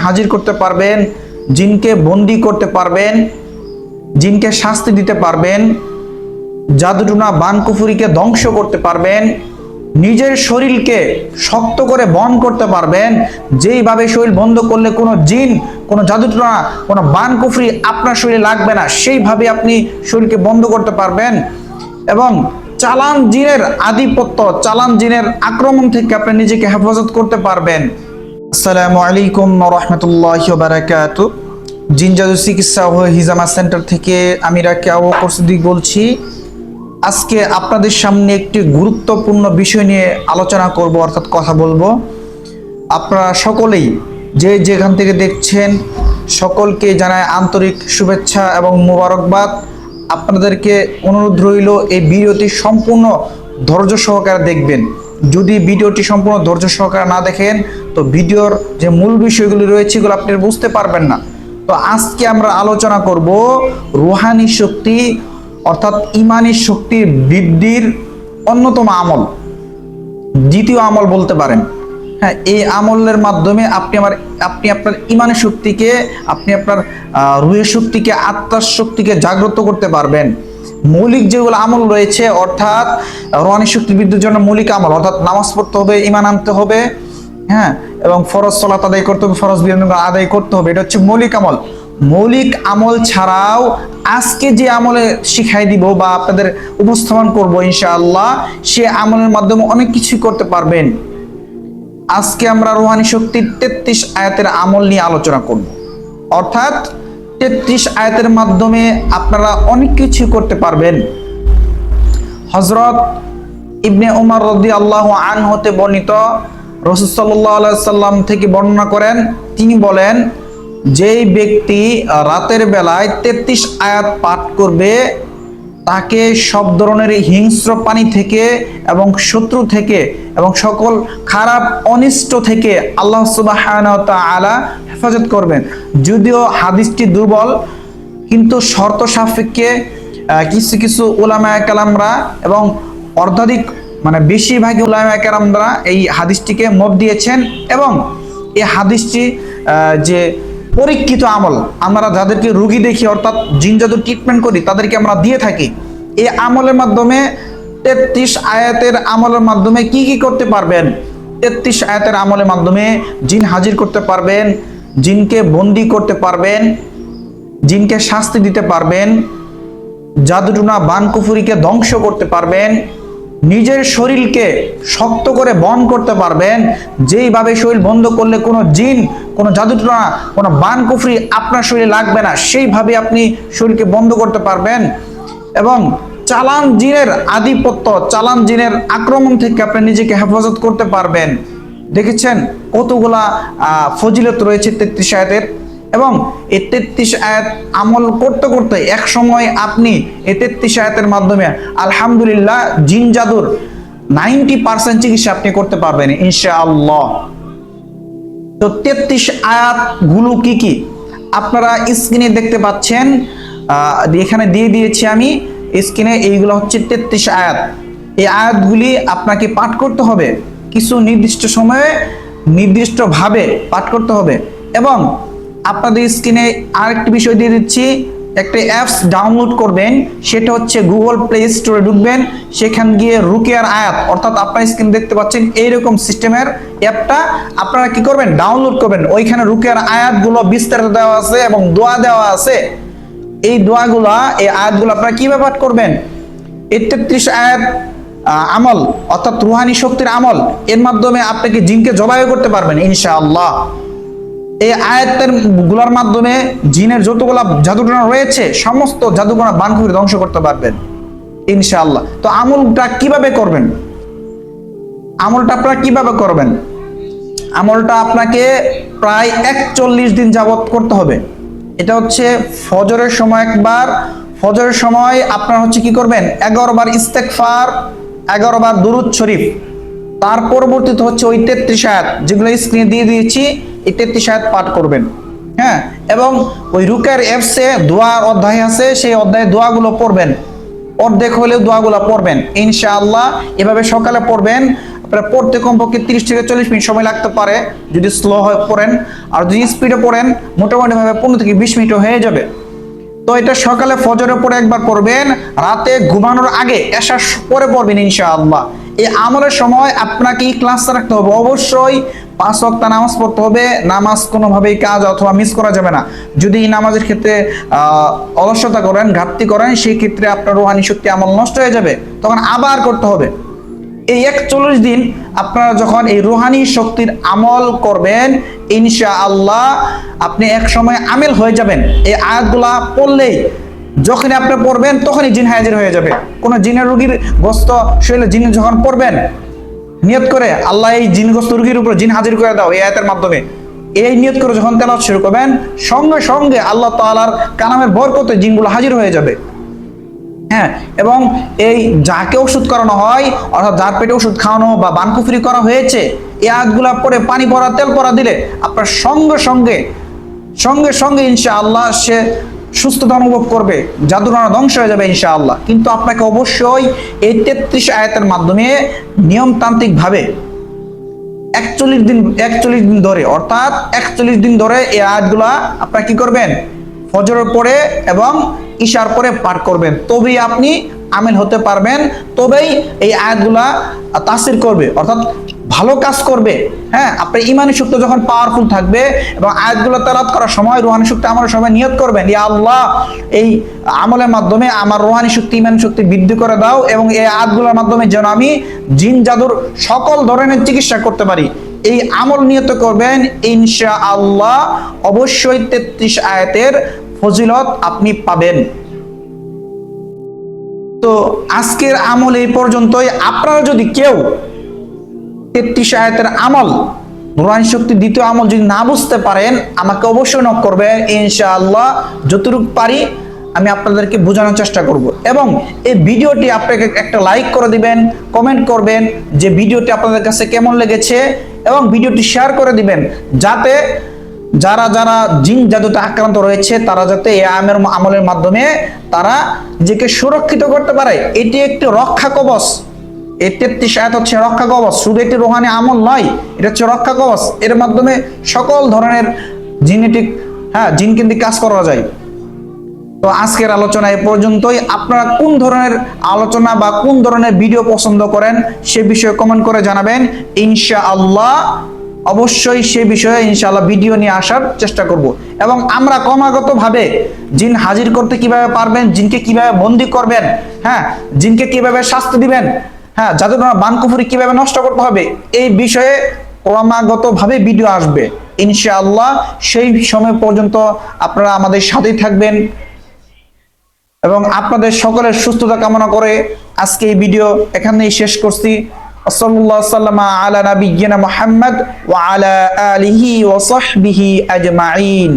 হাজির করতে পারবেন, জিনকে বন্দি করতে পারবেন, জিনকে শাস্তি দিতে পারবেন, জাদুটুনা বানকুফুরিকে ধ্বংস করতে পারবেন, নিজের শরীরকে শক্ত করে বন্ধ করতে পারবেন। যেইভাবে শরীর বন্ধ করলে কোনো জিন, কোনো জাদুটুনা, কোনো বানকুফরি আপনার শরীরে লাগবে না, সেইভাবে আপনি শরীরকে বন্ধ করতে পারবেন। এবং চালান জিনের আধিপত্য, চালান জিনের আক্রমণ থেকে আপনি নিজেকে হেফাজত করতে পারবেন। আসসালামু আলাইকুম ওয়া রাহমাতুল্লাহি ওয়া বারাকাতুহু। জিন জাদু চিকিৎসা ও হিজামা সেন্টার থেকে আমি রাকিয়া কোর্সদি বলছি। আজকে আপনাদের সামনে একটি গুরুত্বপূর্ণ বিষয় নিয়ে আলোচনা করব, অর্থাৎ কথা বলবো। আপনারা সকলেই যে যেখান থেকে দেখছেন সকলকে জানায় আন্তরিক শুভেচ্ছা এবং মোবারকবাদ। আপনাদেরকে অনুরোধ রইল এই ভিডিওটি সম্পূর্ণ ধৈর্য সহকারে দেখবেন। যদি ভিডিওটি সম্পূর্ণ ধৈর্য সহকারে না দেখেন তো ভিডিওর যে মূল বিষয়গুলি রয়েছে এগুলো আপনি বুঝতে পারবেন না। তো আজকে আমরা আলোচনা করব রুহানি শক্তি অর্থাৎ ইমানি শক্তির বৃদ্ধির অন্যতম আমল, দ্বিতীয় আমল বলতে পারেন। হ্যাঁ, এই আমলের মাধ্যমে আপনি আপনার ইমানের শক্তিকে, আপনি আপনার রুহের শক্তিকে, আত্মার শক্তিকে জাগ্রত করতে পারবেন। মৌলিক যেগুলো আমল রয়েছে অর্থাৎ রুহানি শক্তি বৃদ্ধির জন্য মৌলিক আমল অর্থাৎ নামাজ পড়তে হবে, ইমান আনতে হবে, হ্যাঁ, এবং ফরজ সালাত আদায় করতে হবে, ফরজ বিধান আদায় করতে হবে। এটা হচ্ছে মৌলিক আমল। মৌলিক আমল ছাড়াও আজকে যে আমলে শিখাই দিব বা আপনাদের উপস্থাপন করব ইনশাআল্লাহ, সে আমলের মাধ্যমে অনেক কিছু করতে পারবেন। আজকে আমরা রুহানি শক্তির 33 আয়াতের আমল নিয়ে আলোচনা করব। অর্থাৎ 33 আয়াতের মাধ্যমে আপনারা অনেক কিছু করতে পারবেন। হযরত ইবনে উমর রাদিয়াল্লাহু আনহু হতে বর্ণিত, রাসূল সাল্লাল্লাহু আলাইহি সাল্লাম থেকে বর্ণনা করেন, তিনি বলেন, যেই ব্যক্তি রাতের বেলায় 33 আয়াত পাঠ করবে তাকে সব ধরনের হিংস্র প্রাণী থেকে এবং শত্রু থেকে এবং সকল খারাপ অনিষ্ট থেকে আল্লাহ সুবহানাহু ওয়া তাআলা হেফাজত করবেন। যদিও হাদিসটি দুর্বল, কিন্তু শর্ত সাপেক্ষে কিছু কিছু উলামায়ে কেরামরা এবং অর্ধাধিক বেশিরভাগই উলামায়ে কেরামরা এই হাদিসটিকে মত দিয়েছেন। এবং এই হাদিসটি যে পরীক্ষিত আমল, আমরা যাদেরকে রোগী দেখি অর্থাৎ জিন জাদু ট্রিটমেন্ট করি তাদেরকে আমরা দিয়ে থাকি। এই আমলের মাধ্যমে 33 আয়াতের আমলের মাধ্যমে কি কি করতে পারবেন? 33 আয়াতের আমলের মাধ্যমে জিন হাজির করতে পারবেন, জিনকে বন্দি করতে পারবেন, জিনকে শাস্তি দিতে পারবেন, জাদুটুনা বানকুফুরিকে ধ্বংস করতে পারবেন, নিজের শরীরকে শক্ত করে বন্ধ করতে পারবেন। যেইভাবে শরীর বন্ধ করলে কোনো জিন, কোনো জাদুটুনা, কোনো বানকুফরি আপনার শরীরে লাগবে না, সেইভাবে আপনি শরীরকে বন্ধ করতে পারবেন। এবং চালান জিনের আধিপত্য, চালান জিনের আক্রমণ থেকে আপনি নিজেকে হেফাজত করতে পারবেন। দেখেছেন কতগুলা ফজিলত রয়েছে 33 আয়াতের। এবং এই 33 আয়াত আমল করতে করতে এক সময় আপনি এই 33 আয়াতের মাধ্যমে আলহামদুলিল্লাহ জিন জাদুর 90% চিকিৎসা আপনি করতে পারবেন ইনশাআল্লাহ। তো 33 আয়াত গুলো কি কি আপনারা স্ক্রিনে দেখতে পাচ্ছেন, এখানে দিয়ে দিয়েছি আমি স্ক্রিনে। এইগুলো হচ্ছে 33 আয়াত। এই আয়াতগুলি আপনাকে পাঠ করতে হবে, কিছু নির্দিষ্ট সময়ে নির্দিষ্টভাবে পাঠ করতে হবে। এবং আপনাদের স্ক্রিনে আরেকটি বিষয় দিয়ে দিচ্ছি, একটা অ্যাপস ডাউনলোড করবেন, সেটা হচ্ছে গুগল প্লে স্টোরে ঢুকবেন, সেখান গিয়ে রুকিয়ার আয়াত অর্থাৎ আপনার স্ক্রিন দেখতে পাচ্ছেন এইরকম সিস্টেমের অ্যাপটা আপনারা কি করবেন, ডাউনলোড করবেন। ওইখানে রুকিয়ার আয়াতগুলো বিস্তারিত দেওয়া আছে এবং দোয়া দেওয়া আছে। এই দোয়াগুলা, এই আয়াতগুলো আপনারা কিভাবে পাঠ করবেন? এই 33 আয়াত আমল অর্থাৎ রুহানি শক্তির আমল, এর মাধ্যমে আপনাকে জিনকে জবাই করতে পারবেন ইনশাআল্লাহ। এই আয়াতের গুলার মাধ্যমে জিনের যতগুলা জাদুটনা রয়েছে সমস্ত জাদুটনা বানকুফরি ধ্বংস করতে পারবেন ইনশাআল্লাহ। তো আমলটা কিভাবে করবেন? আমলটা আপনারা কিভাবে করবেন? আমলটা আপনাকে প্রায় 41 দিন যাবত করতে হবে। এটা হচ্ছে ফজরের সময় একবার, ফজরের সময় আপনারা হচ্ছে কি করবেন, 11 বার ইস্তেগফার, 11 বার দুরূদ শরীফ, তার পরবর্তীতে হচ্ছে ওই 33 আয়াত যেগুলো স্ক্রিনে দিয়ে দিয়েছি, এই 33 আয়াত পাঠ করবেন। হ্যাঁ, এবং ওই রুকিয়ার অ্যাপসে দোয়ার অধ্যায় আছে, সেই অধ্যায়ে দোয়াগুলো পড়বেন, অর্ধেক হলেও দোয়াগুলো পড়বেন ইনশাআল্লাহ। এভাবে সকালে পড়বেন আপনারা পড়তে কমপক্ষে 30 থেকে 40 মিনিট সময় লাগতে পারে যদি স্লো হয়ে পড়েন, আর যদি স্পিডে পড়েন মোটামুটি ভাবে 15 থেকে 20 মিনিটও হয়ে যাবে। তো এটা সকালে ফজরের পরে একবার পড়বেন, রাতে ঘুমানোর আগে এশার পরে পড়বেন ইনশাআল্লাহ। এই আমলের সময় আপনাকে ইখলাস রাখতে হবে, অবশ্যই 5 ওয়াক্ত নামাজ পড়তে হবে। নামাজ কোনোভাবেই কাজ অথবা মিস করা যাবে না। যদি এই নামাজের ক্ষেত্রে অলসতা করেন, ঘাটতি করেন, সেই ক্ষেত্রে আপনার রুহানি শক্তি আমল নষ্ট হয়ে যাবে, তখন আবার করতে হবে। এই 41 দিন আপনারা যখন এই রুহানি শক্তির আমল করবেন ইনশাআল্লাহ আপনি এক সময় আমেল হয়ে যাবেন। এই আয়াতগুলা পড়লেই যখনই আপনি পড়বেন তখনই জিন হাজির হয়ে যাবে। কোনো জিনের রোগীর গ্রস্ত শরীরে জিন যখন পড়বেন, নিয়ত করে আল্লাহ এই জিনগ্রস্ত রোগীর উপর জিন হাজির করে দাও এই আয়াতের মাধ্যমে, এই নিয়ত করে যখন তেলাওয়াত শুরু করবেন সঙ্গে সঙ্গে আল্লাহ তাআলার কালামের বরকতে জিনগুলো হাজির হয়ে যাবে। হ্যাঁ, এবং এই যাকে ওষুধ করানো হয় অর্থাৎ যার পেটে ওষুধ খাওয়ানো বা বানকুফরি করা হয়েছে, এই আয়াতগুলা পরে পানি পড়া তেল পড়া দিলে আপনার সঙ্গে সঙ্গে ইনশাআল্লাহ সে সুস্থতা অনুভব করবে, জাদুটনা ধ্বংস হয়ে যাবে ইনশাআল্লাহ। কিন্তু আপনাকে অবশ্যই এই 33 আয়াতের মাধ্যমে নিয়মতান্ত্রিক ভাবে 41 দিন ধরে, অর্থাৎ 41 দিন ধরে এই আয়াতগুলা আপনারা কি করবেন, ফজরের পরে এবং ইশার পরে পাঠ করবেন, তবেই আপনি আমিল হতে পারবেন, তবেই এই আয়াতগুলা তাসির করবে, অর্থাৎ ভালো কাজ করবে। হ্যাঁ, আপনার ইমানি শক্তি যখন পাওয়ারফুল থাকবে এবং আয়াতগুলো তেলাওয়াত করার সময় রুহানি শক্তি আমলের সময় নিয়ত করবেন, ইয়া আল্লাহ এই আমলের মাধ্যমে আমার রুহানি শক্তি ইমানি শক্তি বৃদ্ধি করে দাও এবং এই আয়াতগুলোর মাধ্যমে যেন আমি জিন জাদুর সকল ধরনের চিকিৎসা করতে পারি। এই আমল নিয়ত করবেন ইনশাআল্লাহ, অবশ্যই 33 আয়াতের ফজিলত আপনি পাবেন। তো আজকের আমল এই পর্যন্তই। আপনারা যদি কেউ 33 আয়াতের আমল, রুহানি শক্তির দ্বিতীয় আমল যদি না বুঝতে পারেন, আমাকে অবশ্যই নক করবেন, ইনশাআল্লাহ যতটুকু পারি আমি আপনাদেরকে বোঝানোর চেষ্টা করব। এবং এই ভিডিওটি আপনাকে একটা লাইক করে দিবেন, কমেন্ট করবেন যে ভিডিওটি আপনাদের কাছে কেমন লেগেছে, এবং ভিডিওটি শেয়ার করে দিবেন যাতে যারা জিন জাদুতে আক্রান্ত রয়েছে তারা যাতে এই আমলের মাধ্যমে তারা নিজেকে সুরক্ষিত করতে পারে। এটি একটি রক্ষা কবচ। এই 33 আয়াত হচ্ছে রক্ষা কবচ, শুধু একটি রুহানি আমল নয়, এটা হচ্ছে রক্ষা কবচ। এর মাধ্যমে সকল ধরনের জিনকেন্দ্রিক কাজ করা যায়। তো আজকের আলোচনা এ পর্যন্তই। আপনারা কোন ধরনের আলোচনা বা কোন ধরনের ভিডিও পছন্দ করেন সে বিষয়ে কমেন্ট করে জানাবেন, ইনশাআল্লাহ অবশ্যই সে বিষয়ে ইনশাআল্লাহ ভিডিও নিয়ে আসার চেষ্টা করব। এবং আমরা ক্রমাগতভাবে জিন হাজির করতে কিভাবে পারবেন, জিনকে কিভাবে বন্দী করবেন, হ্যাঁ জিনকে কিভাবে শাস্তি দিবেন, হ্যাঁ জাদুটনা বানকুফরি কিভাবে নষ্ট করতে হবে, এই বিষয়ে ক্রমাগতভাবে ভিডিও আসবে ইনশাআল্লাহ। সেই সময় পর্যন্ত আপনারা আমাদের সাথেই থাকবেন এবং আপনাদের সকলের সুস্থতা কামনা করে আজকে এই ভিডিও এখানেই শেষ করছি। সাল্লাল্লাহু সাল্লামা আলা নাবিয়্যিনা মুহাম্মদ ওয়া আলা আলিহি ওয়া সাহবিহি আজমাইন।